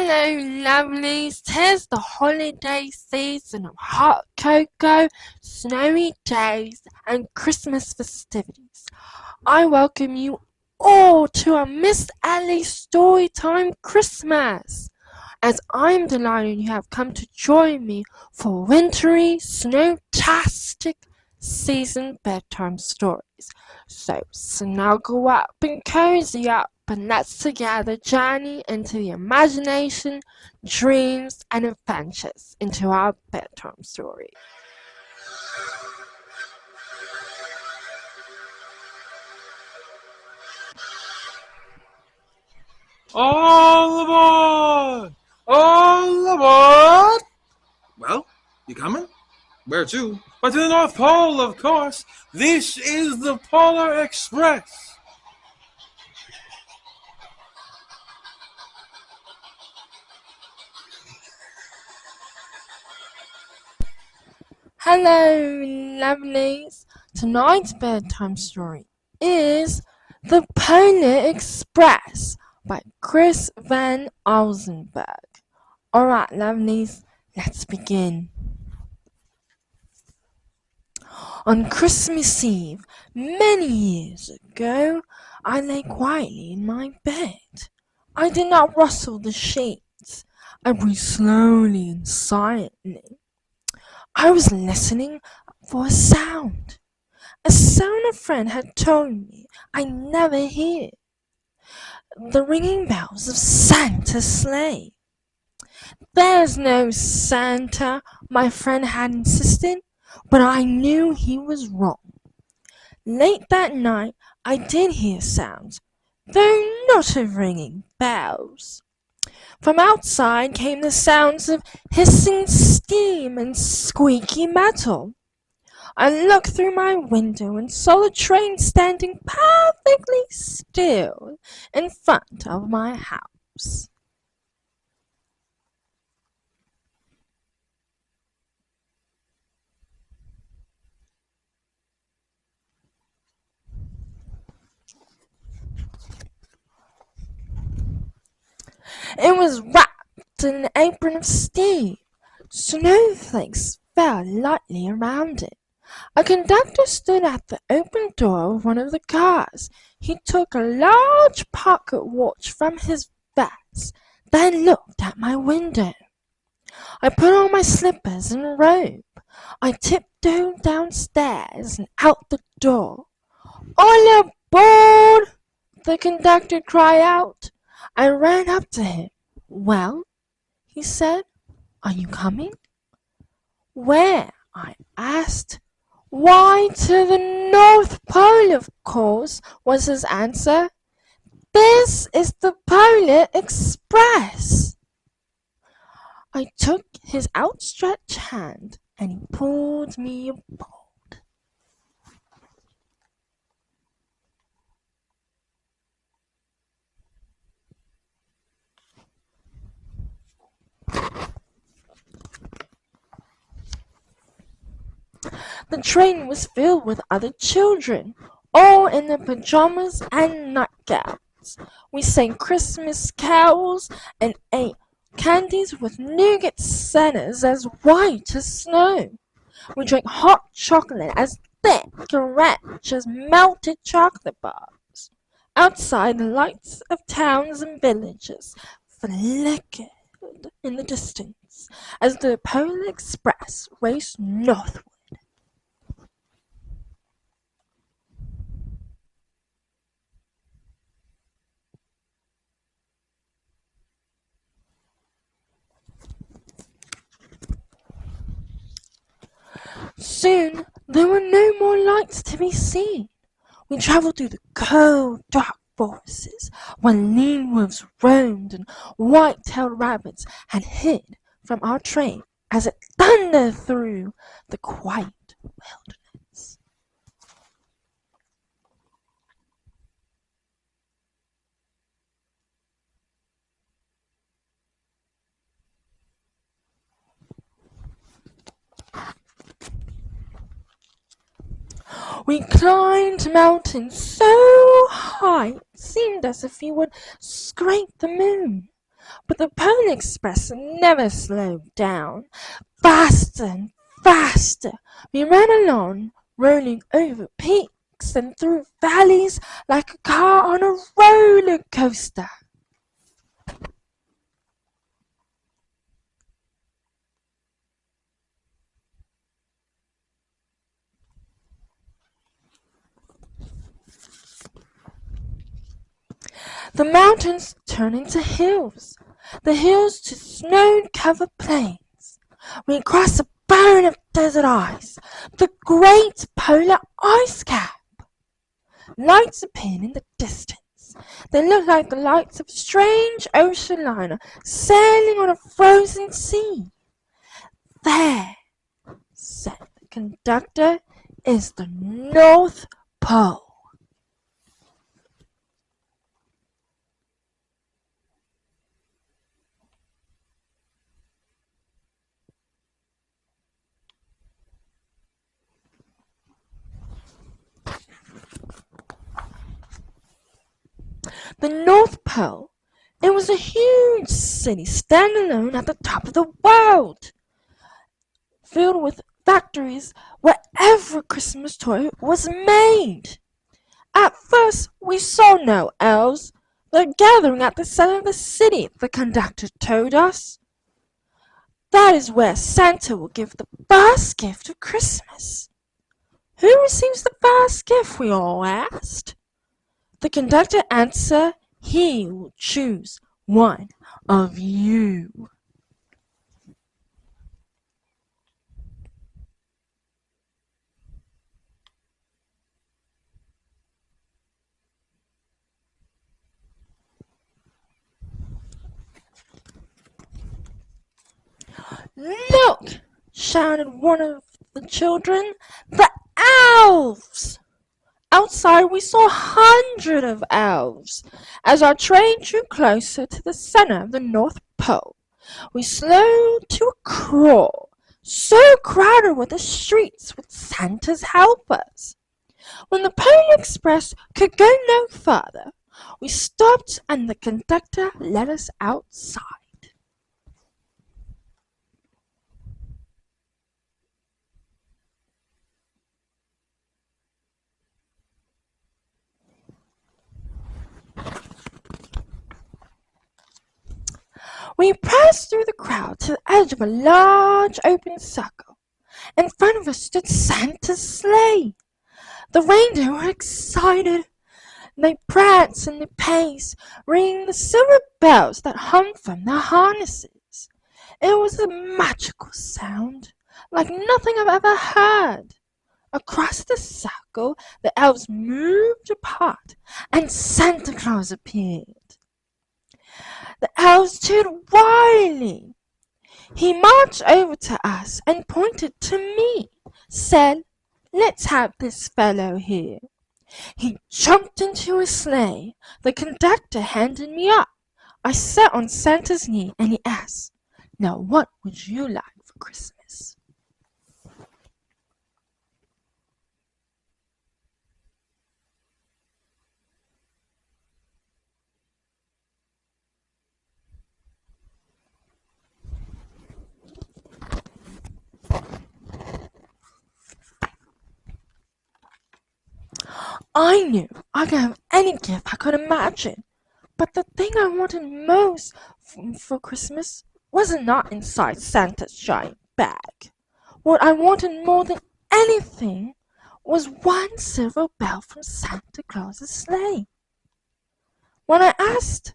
Hello, lovelies. 'Tis the holiday season of hot cocoa, snowy days, and Christmas festivities. I welcome you all to our Miss Ellie Storytime Christmas, as I'm delighted you have come to join me for wintry, snowtastic season bedtime stories. So snuggle up and cozy up and let's together journey into the imagination, dreams, and adventures into our bedtime story. All aboard! All aboard! Well, you coming? Where to? But to the North Pole, of course. This is the Polar Express. Hello, lovelies. Tonight's bedtime story is The Polar Express by Chris Van Alzenberg. Alright, lovelies, let's begin. On Christmas Eve, many years ago, I lay quietly in my bed. I did not rustle the sheets. I breathed slowly and silently. I was listening for a sound a friend had told me I never hear. The ringing bells of Santa's sleigh. There's no Santa, my friend had insisted, but I knew he was wrong. Late that night I did hear sounds, though not of ringing bells. From outside came the sounds of hissing steam and squeaky metal. I looked through my window and saw the train standing perfectly still in front of my house. It was wrapped in an apron of steam. Snowflakes fell lightly around it. A conductor stood at the open door of one of the cars. He took a large pocket watch from his vest, then looked at my window. I put on my slippers and robe. I tiptoed downstairs and out the door. All aboard! The conductor cried out. I ran up to him. Well, he said, are you coming? Where? I asked. Why, to the North Pole, of course, was his answer. This is the Polar Express. I took his outstretched hand and he pulled me aboard. The train was filled with other children, all in their pajamas and nightgowns. We sang Christmas carols and ate candies with nougat centers as white as snow. We drank hot chocolate as thick and rich as melted chocolate bars. Outside, the lights of towns and villages flickered in the distance as the Polar Express raced northward. Soon there were no more lights to be seen. We travelled through the cold, dark forests, where lean wolves roamed and white-tailed rabbits had hid from our train as it thundered through the quiet wilderness. We climbed mountains so high it seemed as if we would scrape the moon. But the Pony Express never slowed down. Faster and faster we ran along, rolling over peaks and through valleys like a car on a roller coaster. The mountains turned into hills, the hills to snow-covered plains. We crossed a barren of desert ice, the great polar ice cap. Lights appeared in the distance. They looked like the lights of a strange ocean liner sailing on a frozen sea. There, said the conductor, is the North Pole. The North Pole. It was a huge city standing alone at the top of the world, filled with factories where every Christmas toy was made. At first we saw no elves. They're gathering at the center of the city, the conductor told us. That is where Santa will give the first gift of Christmas. Who receives the first gift, we all asked. The conductor answered, he will choose one of you. Look! Shouted one of the children. The elves! Outside we saw hundreds of elves. As our train drew closer to the center of the North Pole, we slowed to a crawl. So crowded were the streets with Santa's helpers. When the Pony Express could go no further, we stopped and the conductor let us outside. We passed through the crowd to the edge of a large open circle. In front of us stood Santa's sleigh. The reindeer were excited. They pranced and they paced, ringing the silver bells that hung from their harnesses. It was a magical sound, like nothing I've ever heard. Across the circle, the elves moved apart, and Santa Claus appeared. The elves cheered wildly. He marched over to us and pointed to me, said, let's have this fellow here. He jumped into his sleigh. The conductor handed me up. I sat on Santa's knee and he asked, now what would you like for Christmas? I knew I could have any gift I could imagine, but the thing I wanted most for Christmas was not inside Santa's giant bag. What I wanted more than anything was one silver bell from Santa Claus's sleigh. When I asked,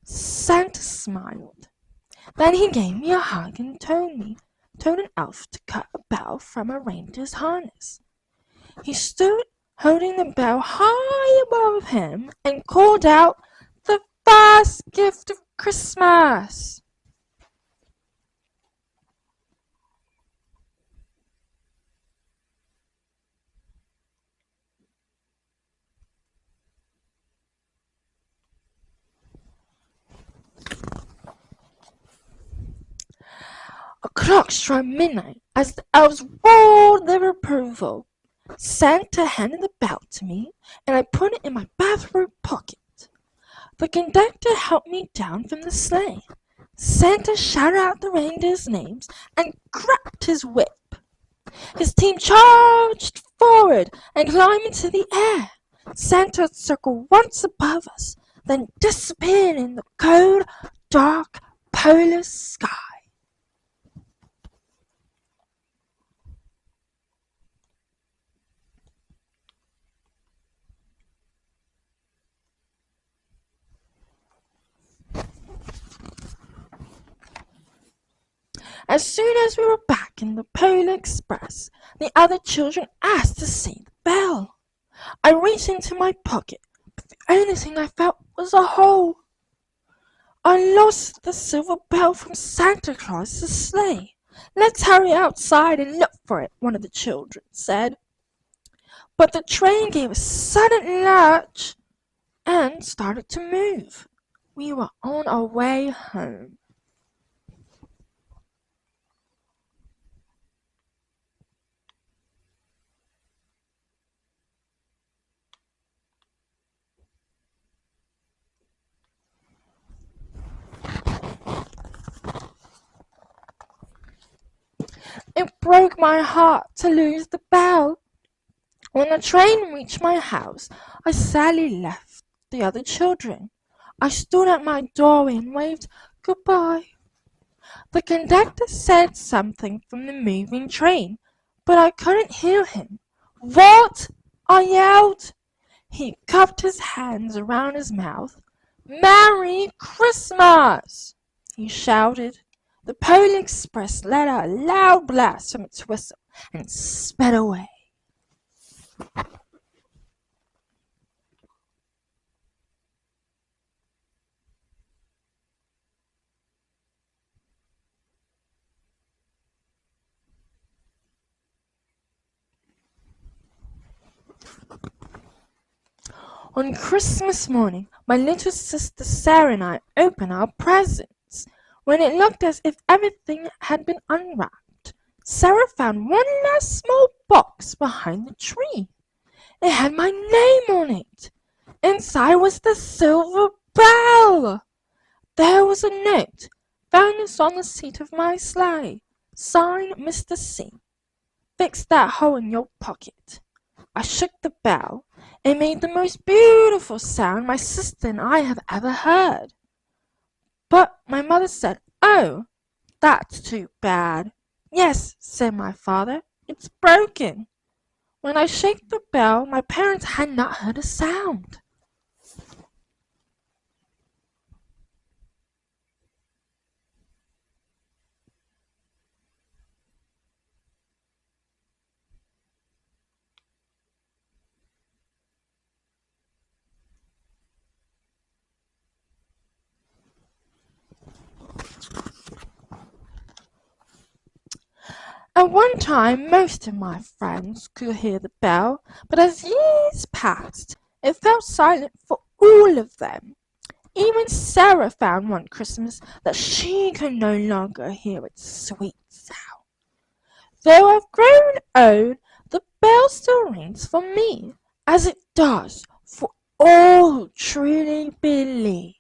Santa smiled. Then he gave me a hug and told an elf to cut a bell from a reindeer's harness. He stood holding the bell high above him and called out, the first gift of Christmas. A clock struck midnight as the elves roared their approval. Santa handed the bell to me, and I put it in my bathrobe pocket. The conductor helped me down from the sleigh. Santa shouted out the reindeers' names and grabbed his whip. His team charged forward and climbed into the air. Santa circled once above us, then disappeared in the cold, dark, polar sky. As soon as we were back in the Polar Express, the other children asked to see the bell. I reached into my pocket, but the only thing I felt was a hole. I lost the silver bell from Santa Claus's sleigh. Let's hurry outside and look for it, one of the children said. But the train gave a sudden lurch and started to move. We were on our way home. It broke my heart to lose the bell. When the train reached my house, I sadly left the other children. I stood at my doorway and waved goodbye. The conductor said something from the moving train, but I couldn't hear him. What? I yelled. He cupped his hands around his mouth. Merry Christmas! He shouted. The Polar Express let out a loud blast from its whistle and sped away. On Christmas morning, my little sister Sarah and I opened our presents. When it looked as if everything had been unwrapped, Sarah found one last small box behind the tree. It had my name on it. Inside was the silver bell. There was a note. Found this on the seat of my sleigh. Signed Mr. C. Fix that hole in your pocket. I shook the bell. It made the most beautiful sound my sister and I have ever heard. But my mother said, "Oh, that's too bad." "Yes," said my father, "it's broken." When I shook the bell, my parents had not heard a sound. At one time, most of my friends could hear the bell, but as years passed, it fell silent for all of them. Even Sarah found one Christmas that she could no longer hear its sweet sound. Though I've grown old, the bell still rings for me, as it does for all who truly believe.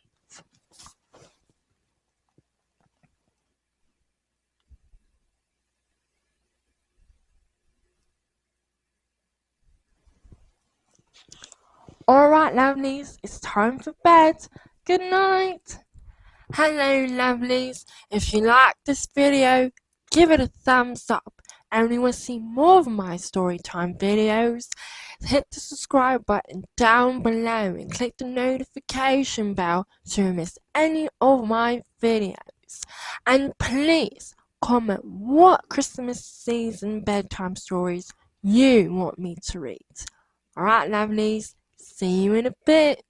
Alright, lovelies, it's time for bed. Good night. Hello, lovelies. If you like this video, give it a thumbs up. And if you want to see more of my Storytime videos, hit the subscribe button down below and click the notification bell to miss any of my videos. And please comment what Christmas season bedtime stories you want me to read. Alright, lovelies. See you in a bit.